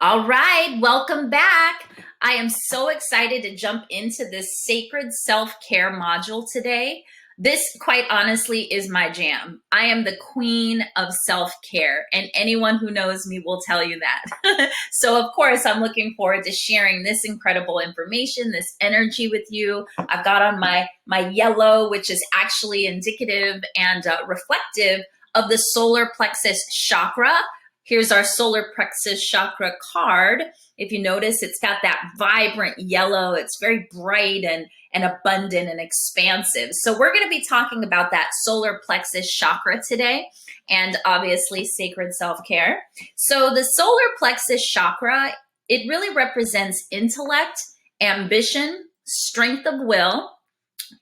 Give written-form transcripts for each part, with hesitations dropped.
All right, welcome back. I am so excited to jump into this sacred self-care module today. This, quite honestly, is my jam. I am the queen of self-care, and anyone who knows me will tell you that. So, of course, I'm looking forward to sharing this incredible information, this energy with you. I've got on my yellow, which is actually indicative and reflective of the solar plexus chakra. Here's our solar plexus chakra card. If you notice, it's got that vibrant yellow. It's very bright and abundant and expansive. So we're going to be talking about that solar plexus chakra today, and obviously sacred self-care. So the solar plexus chakra, it really represents intellect, ambition, strength of will,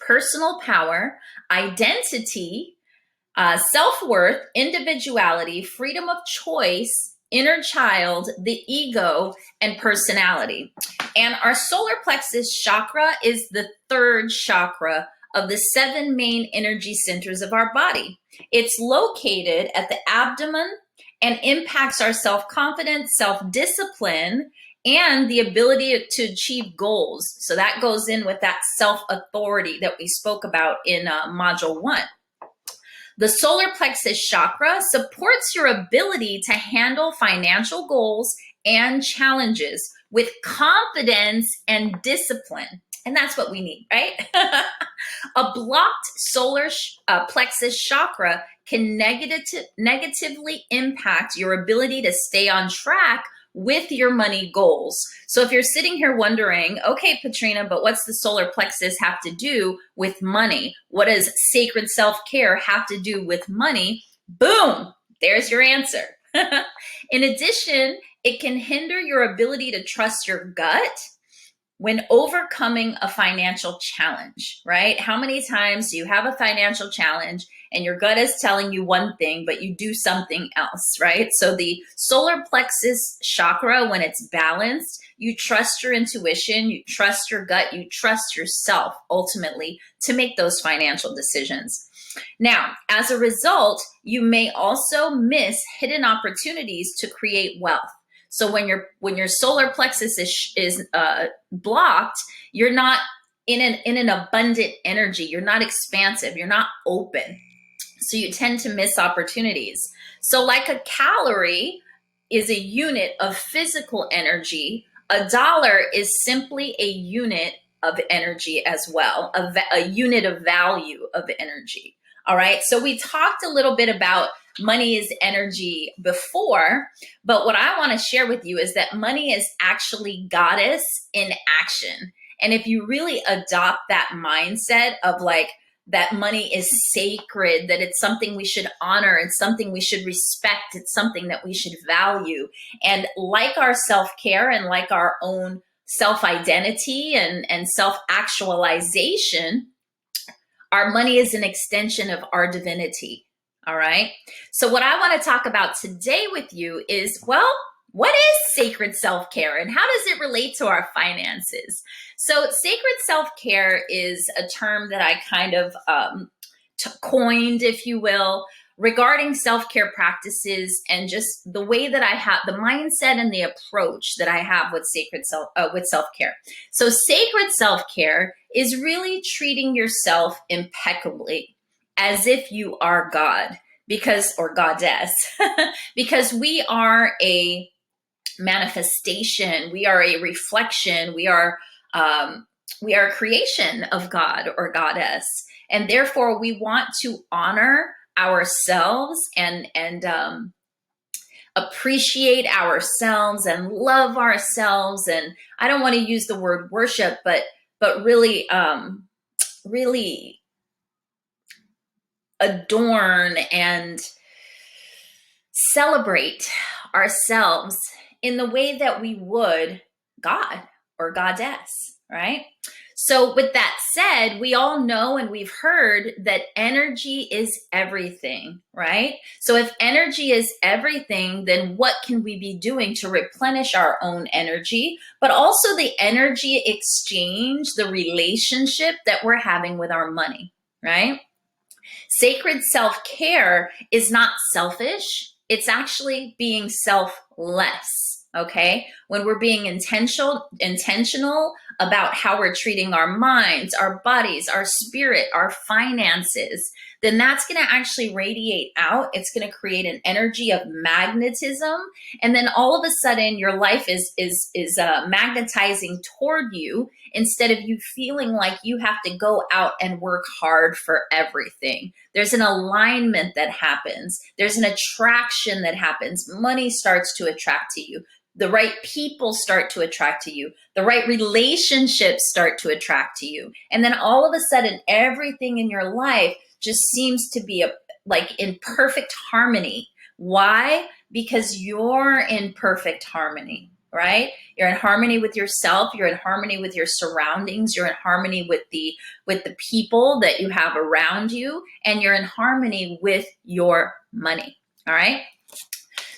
personal power, identity, self-worth, individuality, freedom of choice, inner child, the ego, and personality. And our solar plexus chakra is the third chakra of the 7 main energy centers of our body. It's located at the abdomen and impacts our self-confidence, self-discipline, and the ability to achieve goals. So that goes in with that self-authority that we spoke about in module 1. The solar plexus chakra supports your ability to handle financial goals and challenges with confidence and discipline. And that's what we need, right? A blocked solar plexus chakra can negatively impact your ability to stay on track with your money goals. So if you're sitting here wondering, okay, Patrina, but what's the solar plexus have to do with money? What does sacred self-care have to do with money? Boom, there's your answer. In addition, it can hinder your ability to trust your gut when overcoming a financial challenge, right? How many times do you have a financial challenge and your gut is telling you one thing, but you do something else, right? So the solar plexus chakra, when it's balanced, you trust your intuition, you trust your gut, you trust yourself ultimately to make those financial decisions. Now, as a result, you may also miss hidden opportunities to create wealth. So when your solar plexus is blocked, you're not in an abundant energy. You're not expansive. You're not open. So you tend to miss opportunities. So like a calorie is a unit of physical energy, a dollar is simply a unit of energy as well, a unit of value of energy. All right. So we talked a little bit about money is energy before, but what I want to share with you is that money is actually goddess in action. And if you really adopt that mindset of like, that money is sacred, that it's something we should honor, it's something we should respect, it's something that we should value. And like our self-care and like our own self-identity and self-actualization, our money is an extension of our divinity. All right. So what I want to talk about today with you is, well, what is sacred self-care and how does it relate to our finances? So sacred self-care is a term that I kind of coined, if you will, regarding self-care practices and just the way that I have, the mindset and the approach that I have with self-care. So sacred self-care is really treating yourself impeccably as if you are God, or goddess, because we are a manifestation, we are a reflection, we are a creation of God or goddess, and therefore we want to honor ourselves and appreciate ourselves and love ourselves. And I don't want to use the word worship, but really adorn and celebrate ourselves in the way that we would God or goddess, right? So with that said, we all know and we've heard that energy is everything, right? So if energy is everything, then what can we be doing to replenish our own energy, but also the energy exchange, the relationship that we're having with our money, right? Sacred self-care is not selfish. It's actually being selfless. Okay, when we're being intentional about how we're treating our minds, our bodies, our spirit, our finances, then that's going to actually radiate out. It's going to create an energy of magnetism, and then all of a sudden your life is magnetizing toward you, instead of you feeling like you have to go out and work hard for everything. There's an alignment that happens. There's an attraction that happens. Money starts to attract to you. The right people start to attract to you. The right relationships start to attract to you. And then all of a sudden, everything in your life just seems to be like in perfect harmony. Why? Because you're in perfect harmony, right? You're in harmony with yourself. You're in harmony with your surroundings. You're in harmony with the people that you have around you, and you're in harmony with your money. All right.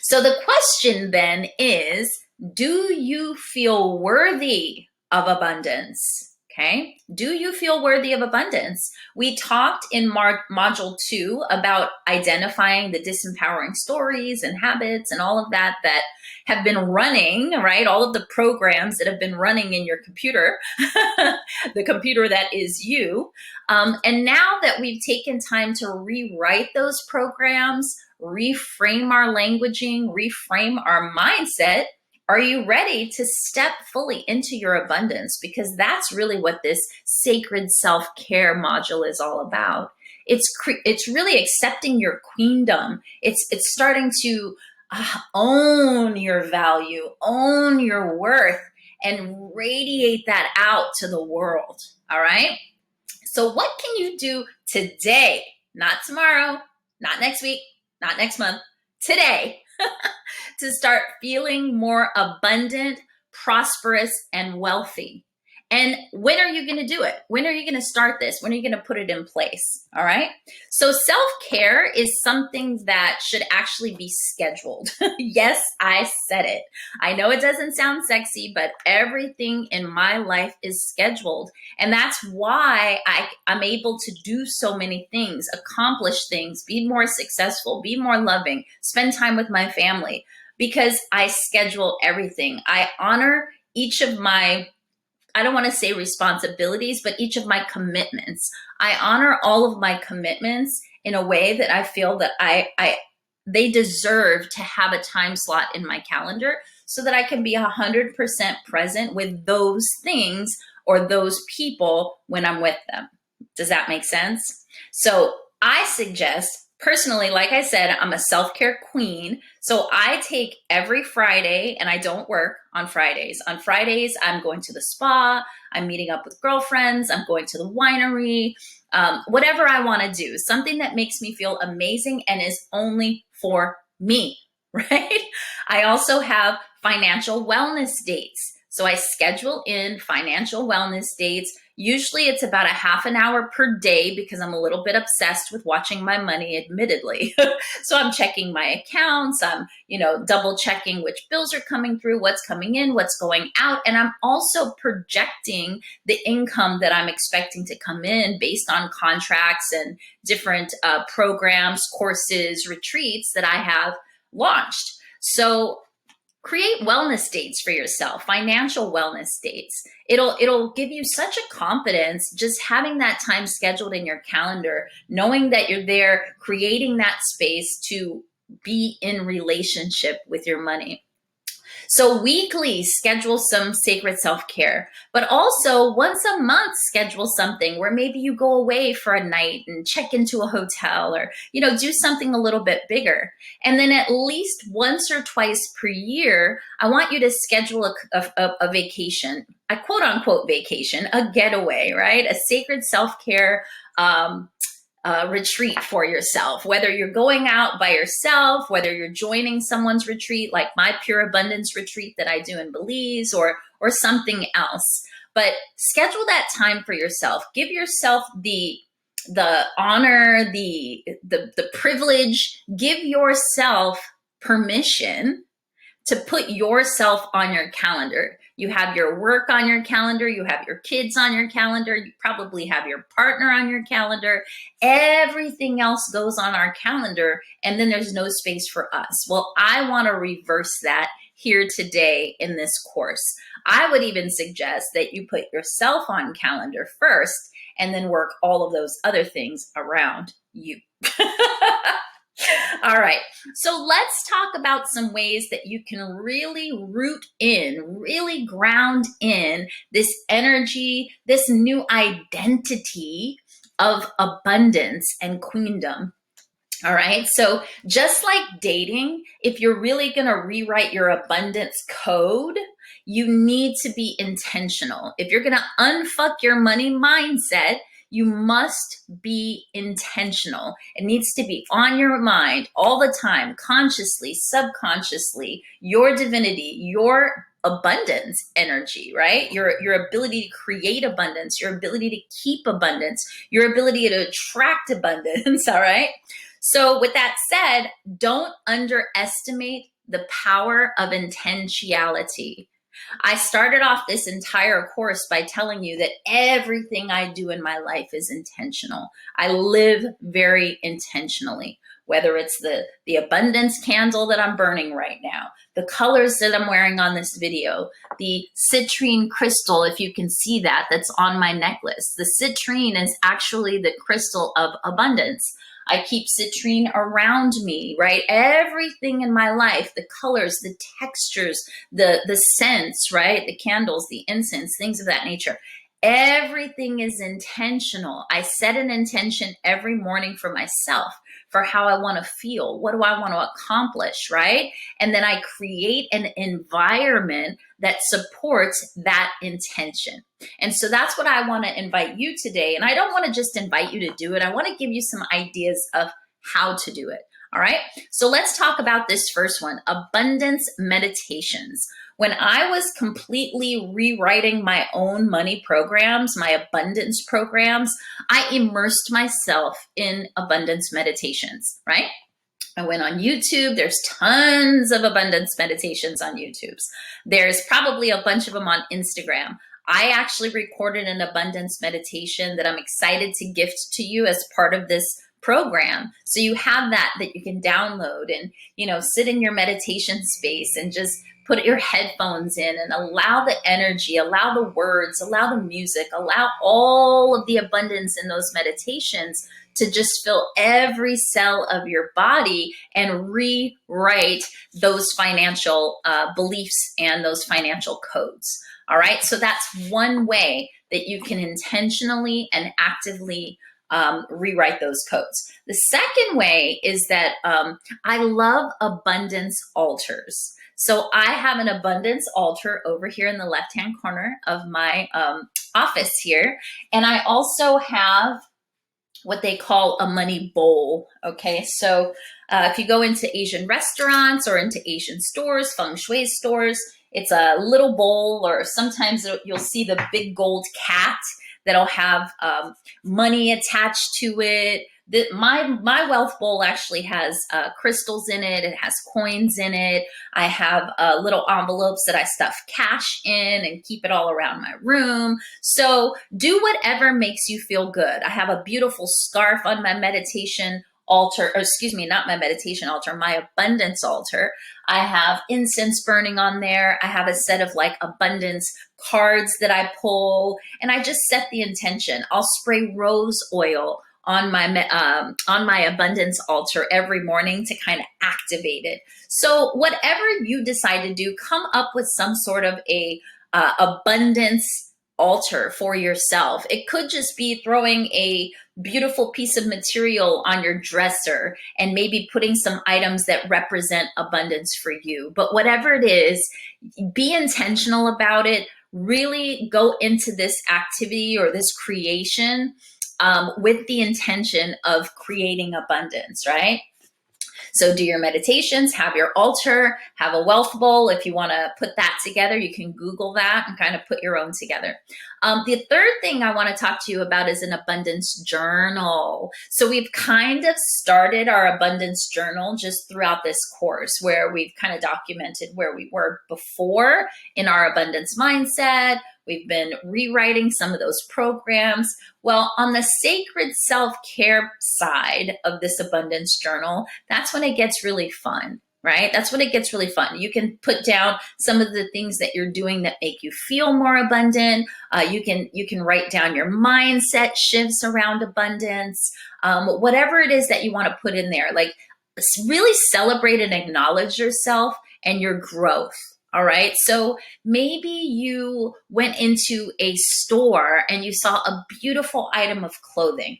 So the question then is, do you feel worthy of abundance? Okay. Do you feel worthy of abundance? We talked in module 2 about identifying the disempowering stories and habits and all of that have been running, right? All of the programs that have been running in your computer, the computer that is you. And now that we've taken time to rewrite those programs, reframe our languaging, reframe our mindset, are you ready to step fully into your abundance? Because that's really what this sacred self-care module is all about. It's really accepting your queendom. It's starting to own your value, own your worth, and radiate that out to the world. All right. So what can you do today? Not tomorrow, not next week, not next month, today, to start feeling more abundant, prosperous, and wealthy? And when are you going to do it? When are you going to start this? When are you going to put it in place? All right. So self-care is something that should actually be scheduled. Yes, I said it. I know it doesn't sound sexy, but everything in my life is scheduled. And that's why I'm able to do so many things, accomplish things, be more successful, be more loving, spend time with my family, because I schedule everything. I honor each of my, I don't want to say responsibilities, but each of my commitments. I honor all of my commitments in a way that I feel that they deserve to have a time slot in my calendar, so that I can be 100% present with those things or those people when I'm with them. Does that make sense? So I suggest, personally, like I said, I'm a self-care queen. So I take every Friday, and I don't work on Fridays. On Fridays, I'm going to the spa, I'm meeting up with girlfriends, I'm going to the winery, whatever I want to do, something that makes me feel amazing and is only for me, right? I also have financial wellness dates. So I schedule in financial wellness dates. Usually it's about a half an hour per day, because I'm a little bit obsessed with watching my money, admittedly. So I'm checking my accounts. I'm, double checking which bills are coming through, what's coming in, what's going out. And I'm also projecting the income that I'm expecting to come in based on contracts and different programs, courses, retreats that I have launched. So create wellness dates for yourself, financial wellness dates. It'll give you such a confidence just having that time scheduled in your calendar, knowing that you're there, creating that space to be in relationship with your money. So weekly, schedule some sacred self-care, but also once a month, schedule something where maybe you go away for a night and check into a hotel, or, do something a little bit bigger. And then at least once or twice per year, I want you to schedule a vacation, a quote unquote vacation, a getaway, right? A sacred self-care, retreat for yourself, whether you're going out by yourself, whether you're joining someone's retreat, like my Pure Abundance retreat that I do in Belize, or something else. But schedule that time for yourself. Give yourself the honor, the privilege. Give yourself permission to put yourself on your calendar. You have your work on your calendar. You have your kids on your calendar. You probably have your partner on your calendar. Everything else goes on our calendar, and then there's no space for us. Well, I want to reverse that here today in this course. I would even suggest that you put yourself on calendar first and then work all of those other things around you. All right, so let's talk about some ways that you can really root in, really ground in this energy, this new identity of abundance and queendom. All right, so just like dating, if you're really going to rewrite your abundance code, you need to be intentional. If you're going to unfuck your money mindset, you must be intentional. It needs to be on your mind all the time, consciously, subconsciously, your divinity, your abundance energy, right? Your ability to create abundance, your ability to keep abundance, your ability to attract abundance, all right? So with that said, don't underestimate the power of intentionality. I started off this entire course by telling you that everything I do in my life is intentional. I live very intentionally, whether it's the abundance candle that I'm burning right now, the colors that I'm wearing on this video, the citrine crystal, if you can see that, that's on my necklace. The citrine is actually the crystal of abundance. I keep citrine around me, right? Everything in my life, the colors, the textures, the scents, right? The candles, the incense, things of that nature. Everything is intentional. I set an intention every morning for myself, for how I want to feel. What do I want to accomplish, right? And then I create an environment that supports that intention. And so that's what I want to invite you today. And I don't want to just invite you to do it. I want to give you some ideas of how to do it. All right. So let's talk about this first one, abundance meditations. When I was completely rewriting my own money programs, my abundance programs, I immersed myself in abundance meditations, right? I went on YouTube. There's tons of abundance meditations on YouTube. There's probably a bunch of them on Instagram. I actually recorded an abundance meditation that I'm excited to gift to you as part of this program. So you have that you can download and, sit in your meditation space and just put your headphones in and allow the energy, allow the words, allow the music, allow all of the abundance in those meditations to just fill every cell of your body and rewrite those financial beliefs and those financial codes. All right, so that's one way that you can intentionally and actively rewrite those codes. The second way is that I love abundance altars. So I have an abundance altar over here in the left-hand corner of my office here. And I also have what they call a money bowl. Okay, so if you go into Asian restaurants or into Asian stores, feng shui stores, it's a little bowl, or sometimes you'll see the big gold cat that'll have money attached to it. My wealth bowl actually has crystals in it. It has coins in it. I have little envelopes that I stuff cash in and keep it all around my room. So do whatever makes you feel good. I have a beautiful scarf on my meditation altar, or excuse me, not my meditation altar, my abundance altar. I have incense burning on there. I have a set of abundance cards that I pull, and I just set the intention. I'll spray rose oil on my abundance altar every morning to kind of activate it. So whatever you decide to do, come up with some sort of a abundance altar for yourself. It could just be throwing a beautiful piece of material on your dresser and maybe putting some items that represent abundance for you. But whatever it is, be intentional about it. Really go into this activity or this creation with the intention of creating abundance, right? So do your meditations, have your altar, have a wealth bowl. If you want to put that together, you can Google that and kind of put your own together. The third thing I want to talk to you about is an abundance journal. So we've kind of started our abundance journal just throughout this course, where we've kind of documented where we were before in our abundance mindset. We've been rewriting some of those programs. Well, on the sacred self-care side of this abundance journal, that's when it gets really fun. right? That's when it gets really fun. You can put down some of the things that you're doing that make you feel more abundant. You can write down your mindset shifts around abundance, whatever it is that you want to put in there. Like, really celebrate and acknowledge yourself and your growth. All right. So maybe you went into a store and you saw a beautiful item of clothing.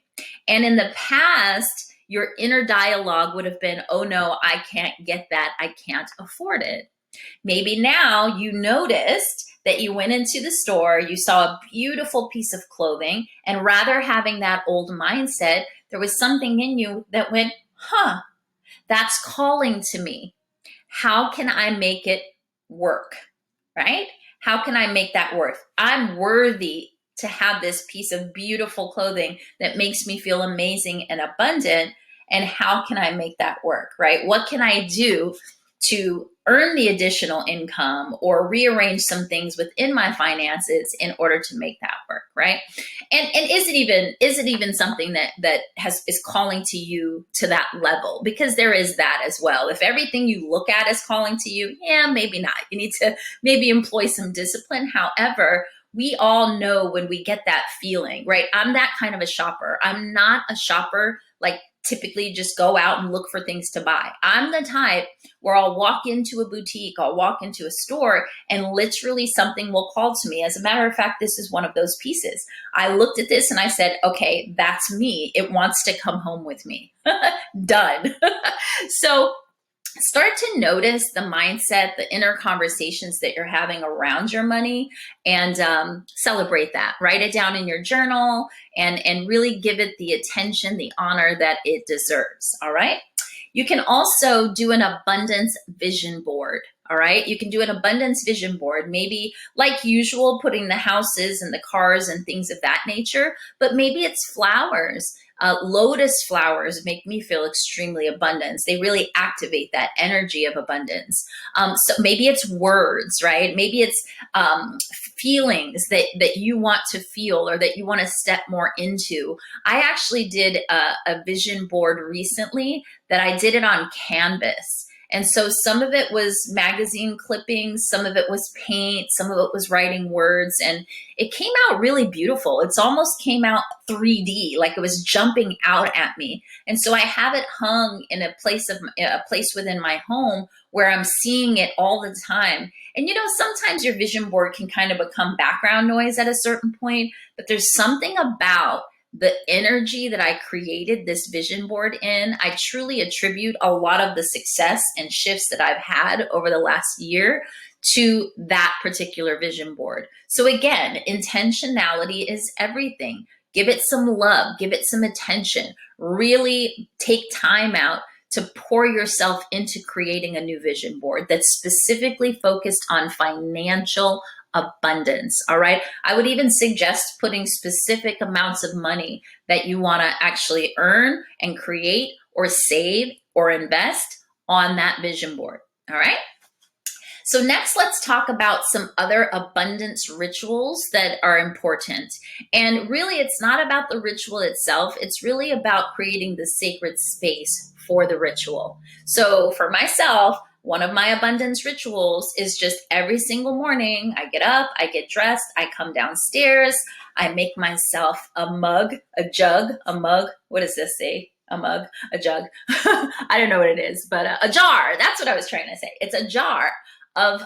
And in the past, your inner dialogue would have been, oh no, I can't get that. I can't afford it. Maybe now you noticed that you went into the store, you saw a beautiful piece of clothing, and rather having that old mindset, there was something in you that went, huh, that's calling to me. How can I make it work? Right? How can I make that work? I'm worthy to have this piece of beautiful clothing that makes me feel amazing and abundant. And how can I make that work? Right? What can I do to earn the additional income or rearrange some things within my finances in order to make that work, right? And is it even something that is calling to you to that level? Because there is that as well. If everything you look at is calling to you, yeah, maybe not. You need to maybe employ some discipline. However, we all know when we get that feeling, right? I'm that kind of a shopper. I'm not a shopper like typically just go out and look for things to buy. I'm the type where I'll walk into a boutique, I'll walk into a store, and literally something will call to me. As a matter of fact, this is one of those pieces. I looked at this and I said, okay, that's me. It wants to come home with me. Done. So start to notice the mindset, the inner conversations that you're having around your money, and celebrate that. Write it down in your journal and really give it the attention, the honor that it deserves. All right. You can also do an abundance vision board. All right. You can do an abundance vision board, maybe like usual, putting the houses and the cars and things of that nature, but maybe it's flowers. Lotus flowers make me feel extremely abundant. They really activate that energy of abundance. So maybe it's words, right? Maybe it's feelings that you want to feel or that you want to step more into. I actually did a vision board recently that I did it on Canvas. And so some of it was magazine clippings, some of it was paint, some of it was writing words, and it came out really beautiful. It's almost came out 3D, like it was jumping out at me. And so I have it hung in a place within my home where I'm seeing it all the time. And sometimes your vision board can kind of become background noise at a certain point, but there's something about the energy that I created this vision board in. I truly attribute a lot of the success and shifts that I've had over the last year to that particular vision board. So again, intentionality is everything. Give it some love, give it some attention, really take time out to pour yourself into creating a new vision board that's specifically focused on financial abundance. All right. I would even suggest putting specific amounts of money that you want to actually earn and create or save or invest on that vision board. All right. So next, let's talk about some other abundance rituals that are important. And really, it's not about the ritual itself. It's really about creating the sacred space for the ritual. So for myself, one of my abundance rituals is just every single morning, I get up, I get dressed, I come downstairs, I make myself a mug, a jug, a mug. What does this say? A mug, a jug. I don't know what it is, but a jar. That's what I was trying to say. It's a jar of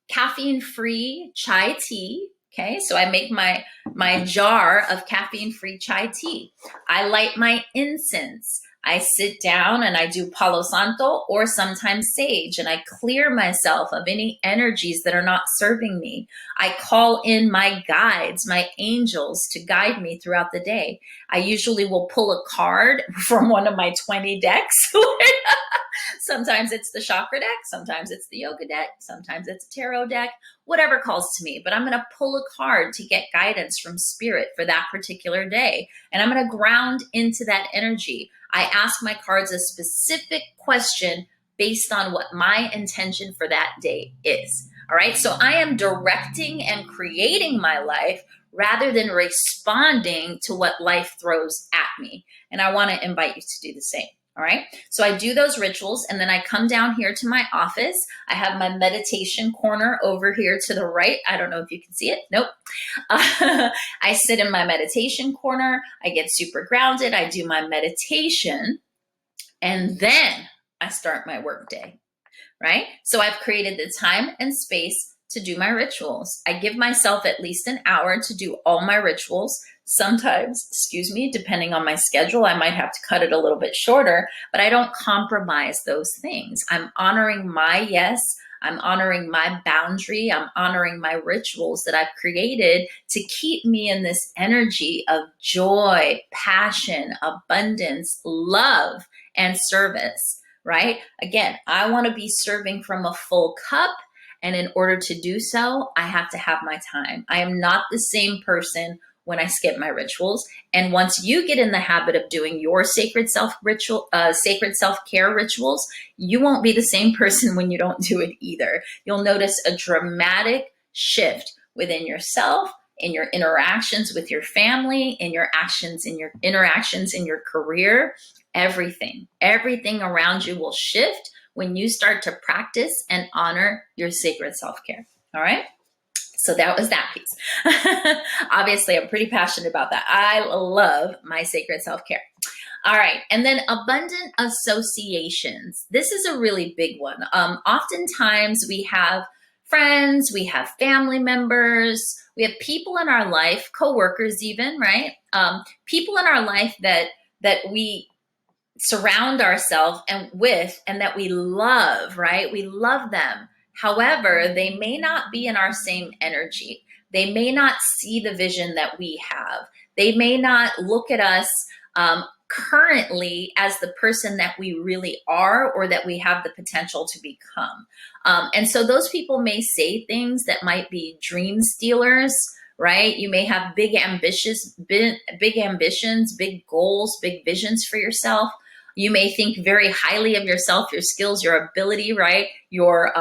caffeine-free chai tea. Okay, so I make my jar of caffeine-free chai tea. I light my incense. I sit down and I do Palo Santo or sometimes sage, and I clear myself of any energies that are not serving me. I call in my guides, my angels, to guide me throughout the day. I usually will pull a card from one of my 20 decks. Sometimes it's the chakra deck, sometimes it's the yoga deck, sometimes it's a tarot deck, whatever calls to me. But I'm going to pull a card to get guidance from spirit for that particular day. And I'm going to ground into that energy. I ask my cards a specific question based on what my intention for that day is. All right. So I am directing and creating my life rather than responding to what life throws at me. And I want to invite you to do the same. All right. So I do those rituals and then I come down here to my office. I have my meditation corner over here to the right. I don't know if you can see it. Nope. I sit in my meditation corner. I get super grounded. I do my meditation and then I start my work day. Right? So I've created the time and space to do my rituals. I give myself at least an hour to do all my rituals. Sometimes, excuse me, depending on my schedule, I might have to cut it a little bit shorter, but I don't compromise those things. I'm honoring my yes. I'm honoring my boundary. I'm honoring my rituals that I've created to keep me in this energy of joy, passion, abundance, love, and service. Right? Again, I want to be serving from a full cup. And in order to do so, I have to have my time. I am not the same person when I skip my rituals. And once you get in the habit of doing your sacred sacred self-care rituals, you won't be the same person when you don't do it either. You'll notice a dramatic shift within yourself, in your interactions with your family, in your interactions in your career. Everything around you will shift when you start to practice and honor your sacred self-care. All right. So that was that piece. Obviously, I'm pretty passionate about that. I love my sacred self-care. All right. And then abundant associations. This is a really big one. Oftentimes we have friends, we have family members, we have people in our life, coworkers even, right? People in our life that we surround ourselves with and that we love, right? We love them. However, they may not be in our same energy. They may not see the vision that we have. They may not look at us currently as the person that we really are or that we have the potential to become. And so those people may say things that might be dream stealers, right? You may have big ambitions, big goals, big visions for yourself. You may think very highly of yourself, your skills, your ability, right? Your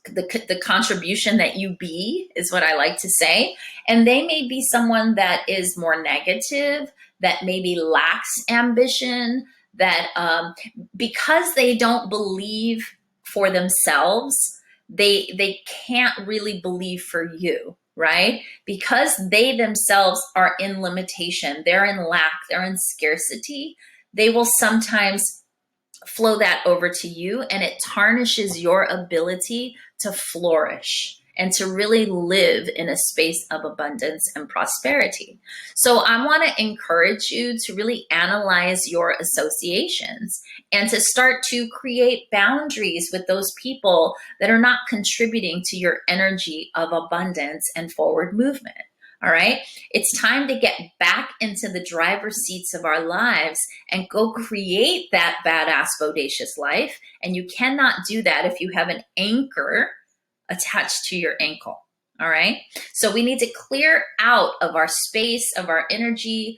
the contribution that you be is what I like to say. And they may be someone that is more negative, that maybe lacks ambition, that because they don't believe for themselves, they can't really believe for you, right? Because they themselves are in limitation, they're in lack, they're in scarcity. They will sometimes flow that over to you, and it tarnishes your ability to flourish and to really live in a space of abundance and prosperity. So I want to encourage you to really analyze your associations and to start to create boundaries with those people that are not contributing to your energy of abundance and forward movement. All right. It's time to get back into the driver's seats of our lives and go create that badass, bodacious life. And you cannot do that if you have an anchor attached to your ankle. All right. So we need to clear out of our space, of our energy,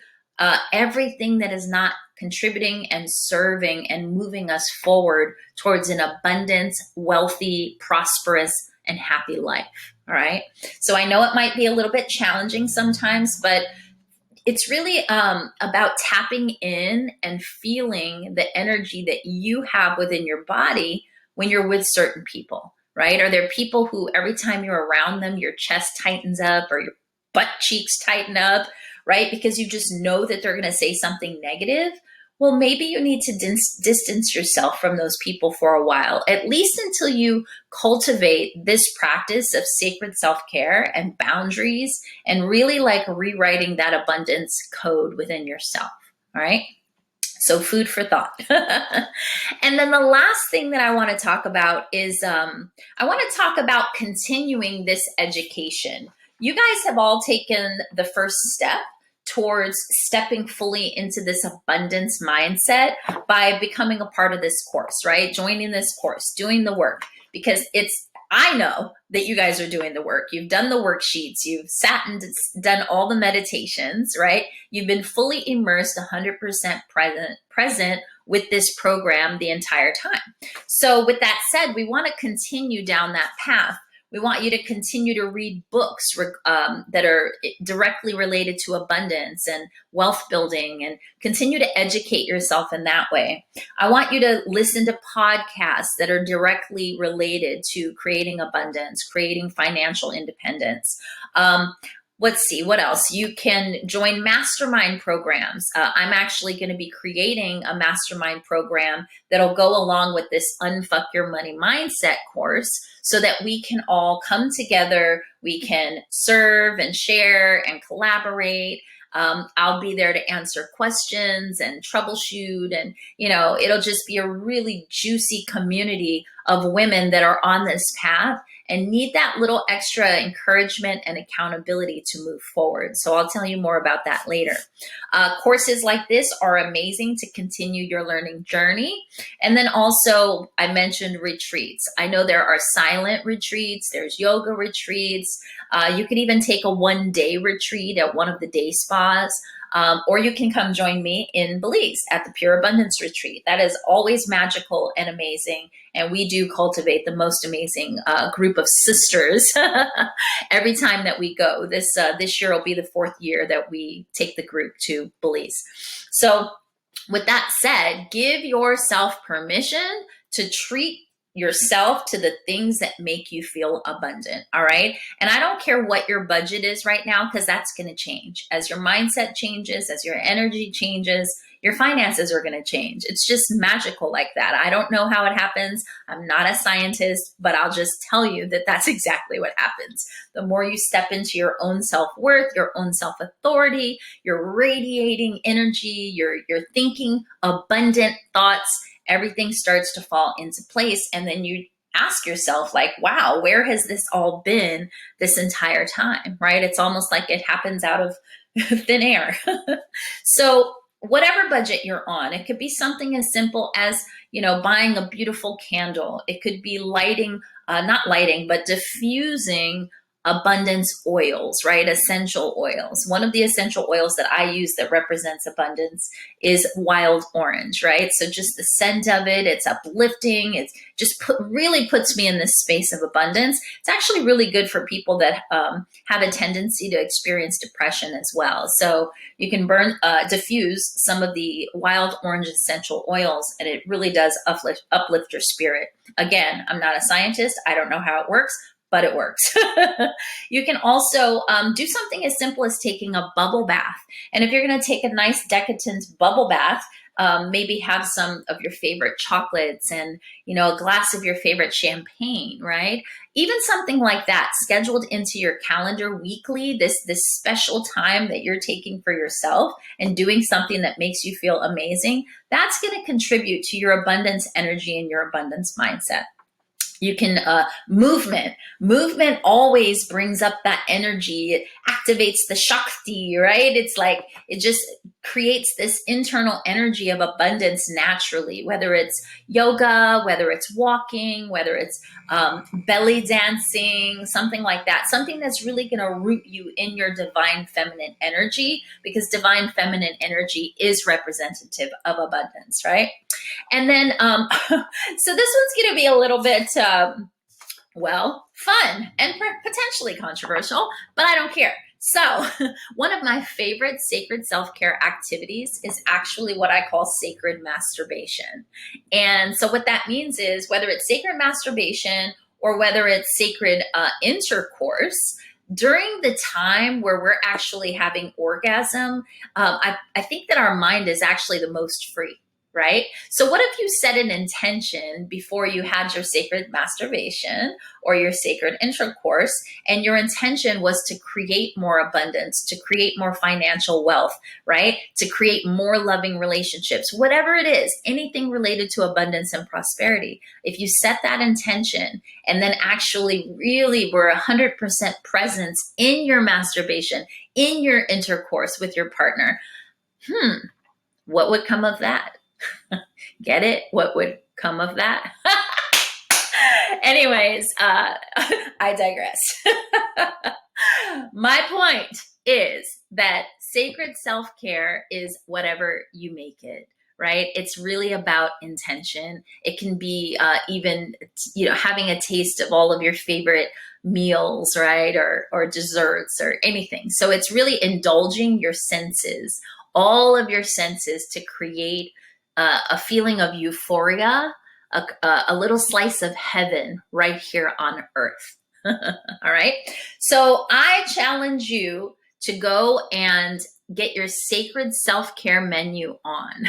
everything that is not contributing and serving and moving us forward towards an abundant, wealthy, prosperous, and happy life. All right. So I know it might be a little bit challenging sometimes, but it's really about tapping in and feeling the energy that you have within your body when you're with certain people, right? Are there people who every time you're around them, your chest tightens up or your butt cheeks tighten up, right? Because you just know that they're going to say something negative. Well, maybe you need to distance yourself from those people for a while, at least until you cultivate this practice of sacred self-care and boundaries and really like rewriting that abundance code within yourself. All right. So food for thought. And then the last thing that I want to talk about is I want to talk about continuing this education. You guys have all taken the first step towards stepping fully into this abundance mindset by becoming a part of this course, right? Joining this course, doing the work, because I know that you guys are doing the work. You've done the worksheets, you've sat and done all the meditations, right? You've been fully immersed, 100% present with this program the entire time. So with that said, we want to continue down that path We want you to continue to read books that are directly related to abundance and wealth building, and continue to educate yourself in that way. I want you to listen to podcasts that are directly related to creating abundance, creating financial independence. Let's see, what else? You can join mastermind programs. I'm actually going to be creating a mastermind program that'll go along with this Unfuck Your Money Mindset course, so that we can all come together, we can serve and share and collaborate. I'll be there to answer questions and troubleshoot, and it'll just be a really juicy community of women that are on this path and need that little extra encouragement and accountability to move forward. So I'll tell you more about that later. Courses like this are amazing to continue your learning journey. And then also, I mentioned retreats. I know there are silent retreats, there's yoga retreats. You could even take a one-day retreat at one of the day spas. Or you can come join me in Belize at the Pure Abundance Retreat. That is always magical and amazing. And we do cultivate the most amazing group of sisters every time that we go. This year will be the 4th year that we take the group to Belize. So with that said, give yourself permission to treat yourself to the things that make you feel abundant. All right. And I don't care what your budget is right now, because that's going to change. As your mindset changes, as your energy changes, your finances are going to change. It's just magical like that. I don't know how it happens. I'm not a scientist, but I'll just tell you that that's exactly what happens. The more you step into your own self-worth, your own self-authority, you're radiating energy, you're thinking abundant thoughts, everything starts to fall into place. And then you ask yourself, like, wow, where has this all been this entire time, right? It's almost like it happens out of thin air. So whatever budget you're on, it could be something as simple as, buying a beautiful candle. It could be not lighting, but diffusing abundance oils, right? Essential oils. One of the essential oils that I use that represents abundance is wild orange, right? So just the scent of it, it's uplifting. It just really puts me in this space of abundance. It's actually really good for people that have a tendency to experience depression as well. So you can diffuse some of the wild orange essential oils, and it really does uplift your spirit. Again, I'm not a scientist. I don't know how it works, but it works. You can also do something as simple as taking a bubble bath. And if you're going to take a nice decadent bubble bath, maybe have some of your favorite chocolates and, a glass of your favorite champagne, right? Even something like that scheduled into your calendar weekly, this special time that you're taking for yourself and doing something that makes you feel amazing, that's going to contribute to your abundance energy and your abundance mindset. You can, movement always brings up that energy. It activates the Shakti, right? It's like, it just creates this internal energy of abundance naturally, whether it's yoga, whether it's walking, whether it's belly dancing, something like that, something that's really going to root you in your divine feminine energy, because divine feminine energy is representative of abundance, right? And then, so this one's going to be a little bit, fun and potentially controversial, but I don't care. So one of my favorite sacred self-care activities is actually what I call sacred masturbation. And so what that means is, whether it's sacred masturbation or whether it's sacred intercourse, during the time where we're actually having orgasm, I think that our mind is actually the most free. Right? So what if you set an intention before you had your sacred masturbation or your sacred intercourse, and your intention was to create more abundance, to create more financial wealth, right? To create more loving relationships, whatever it is, anything related to abundance and prosperity. If you set that intention and then actually really were 100% presence in your masturbation, in your intercourse with your partner, what would come of that? Get it? What would come of that? Anyways, I digress. My point is that sacred self-care is whatever you make it, right? It's really about intention. It can be even, having a taste of all of your favorite meals, right? Or desserts or anything. So it's really indulging your senses, all of your senses, to create a feeling of euphoria, a little slice of heaven right here on earth. All right. So I challenge you to go and get your sacred self-care menu on.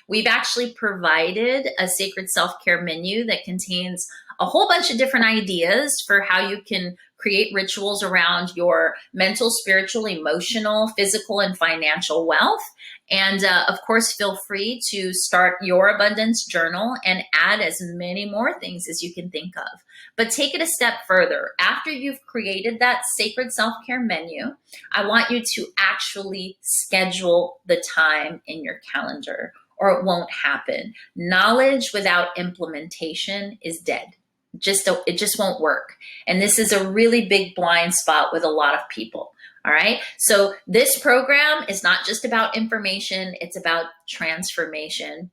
We've actually provided a sacred self-care menu that contains a whole bunch of different ideas for how you can create rituals around your mental, spiritual, emotional, physical, and financial wealth. And of course, feel free to start your abundance journal and add as many more things as you can think of. But take it a step further. After you've created that sacred self-care menu, I want you to actually schedule the time in your calendar, or it won't happen. Knowledge without implementation is dead. It just won't work. And this is a really big blind spot with a lot of people. All right. So this program is not just about information, it's about transformation.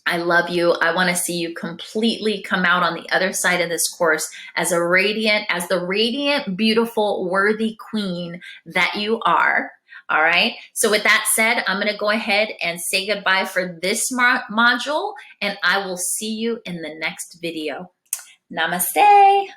I love you. I want to see you completely come out on the other side of this course as the radiant, beautiful, worthy queen that you are. All right. So with that said, I'm going to go ahead and say goodbye for this module, and I will see you in the next video. Namaste.